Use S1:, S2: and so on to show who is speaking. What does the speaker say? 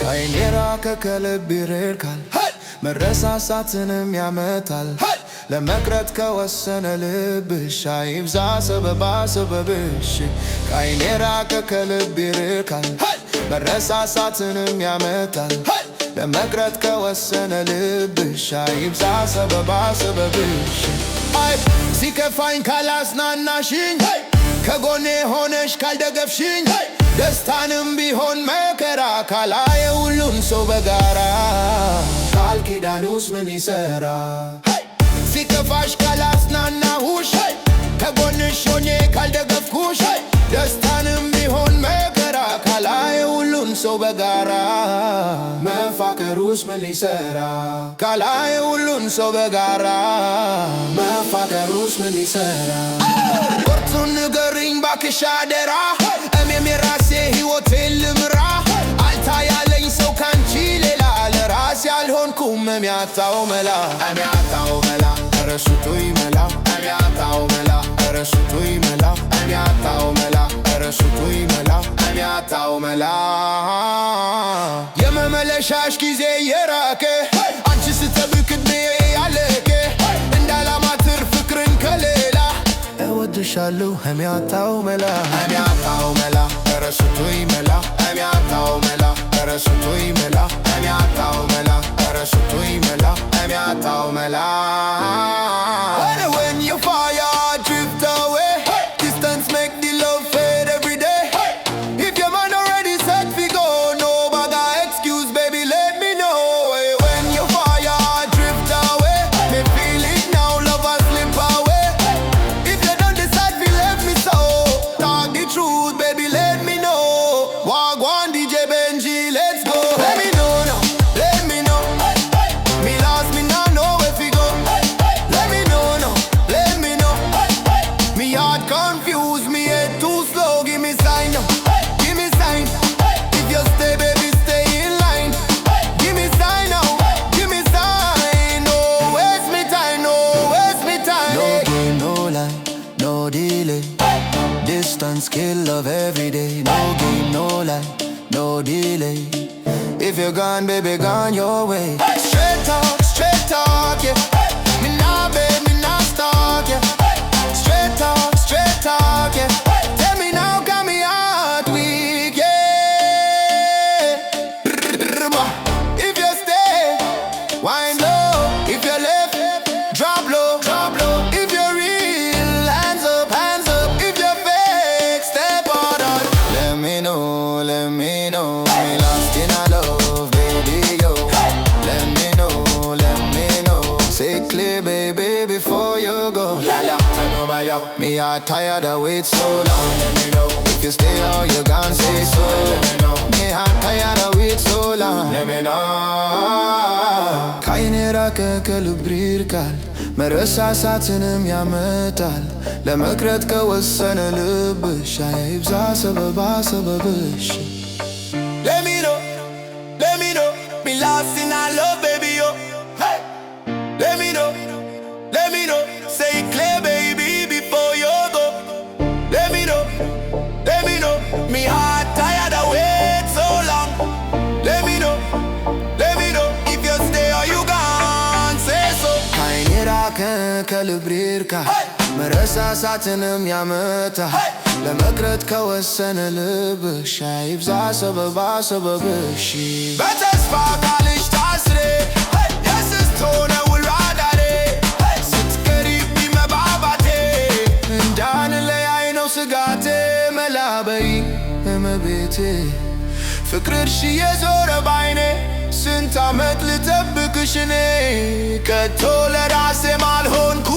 S1: ከዓይኔ ራቀ ከልቤ ይርቃል መረሳሳትንም ያመጣል ለመቅረት ከወሰነ ልብሽ አይብዛ ሰበብሽ ከዓይኔ ራቀ ከልቤ ይርቃል መረሳሳትንም ያመጣል ለመቅረት ከወሰነ ልብሽ አይብዛ ሰበብሽ ሲከፋኝ ካላስናናሽኝ ከጎኔ ሆነሽ ካልደገፍሽኝ ደስታንም ቢሆን መከራ ካላየ ሁሉን ሰው በጋራ ቃል ኪዳኑስ ምን ይሰራ ሲከፋሽ ካላስናናሁሽ ከጎንሽ ሆኜ ካልደገፍኩሽ ደስታንም ቢሆን መከራ ካላየ ሁሉን ሰው በጋራ መፋቀሩስ ምን ይሰራ ካላየ ሁሉን ሰው በጋራ መፋቀሩስ ምን ይሰራ ቁርጡን ንገሪኝ ባክሽ አደራ እኔም የራሴ ሕይወቴን ልምራ አልታያለኝ ሰው ካንቺ ሌላ ለራሴ ያልሆንኩም የሚያጣው መላ ኧረ ስጡኝ መላ የሚያጣው መላ ኧረ ስጡኝ መላ የሚያጣው መላ ኧረ ስጡኝ መላ የሚያጣው መላ የመመለሻሽ ጊዜ የራቀ አንቺ ስትጠብቅ ዕድሜዬ ያለቀ እንዳላማትር ፍቅርን ከሌላ እወድሻለሁ የሚያጣው መላ ኧረ ስጡኝ መላ የሚያጣው መላ ኧረ ስጡኝ መላ የሚያጣው መላ ኧረ ስጡኝ መላ የሚያጣው መላ When your fire drift away distance make the love fade every day If your man already set we go no bother excuse baby let me know When your fire drift away me feel it now love has slip away If you don't decide we let me so talk the truth baby let me know Wagwan DJ Benji let's go Let me know now let me know Me lost me now know where we go Let me know now let me know Me heart confused me head too slow give me sign now give me sign If you stay baby stay in line Give me sign now give me sign No waste me time no waste me time No game no lie no delay Distance kill love every day No game no lie no delay If you're gone baby gone your way Straight talk yeah Me nah beg me nah stalk yeah Straight talk yeah Tell me now got me heart weak yeah If you stay wind low If you left drop low If you're real hands up If you're fake step out Let me know me lost in a love baby yo Let me know Say clear baby before you go Me are tired of wait so long Let me know If you stay or you gone say so Let me know Me are tired of wait so long Let me know ከዓይኔ ራቀ ከልቤ ይርቃል መረሳሳትንም ያመጣል ለመቅረት ከወሰነ ልብሽ አይብዛ ሰበብሽ Let me know Me lost in our love baby yo Let me know Say it clear baby before you go Let me know Me heart tired of wait so long Let me know If you stay or you gone say so ከዓይኔ ራቀ ከልቤ ይርቃል መረሳሳትንም ያመጣል ለመቅረት ከወሰነ ልብሽ አይብዛ ሰበብሽ በተስፋ ቃልሽ ታስሬ የስስት ሆነ ውሎ አዳሬ ስትቀሪቢ መባባቴ እንዳንለያይ ነው ስጋቴ መላ በይ እመቤቴ ፍቅርሽ የዞረ ባይኔ ስንት ዓመት ልጠብቅሽ እኔ ከቶ ለራሴ ማልሆንኩ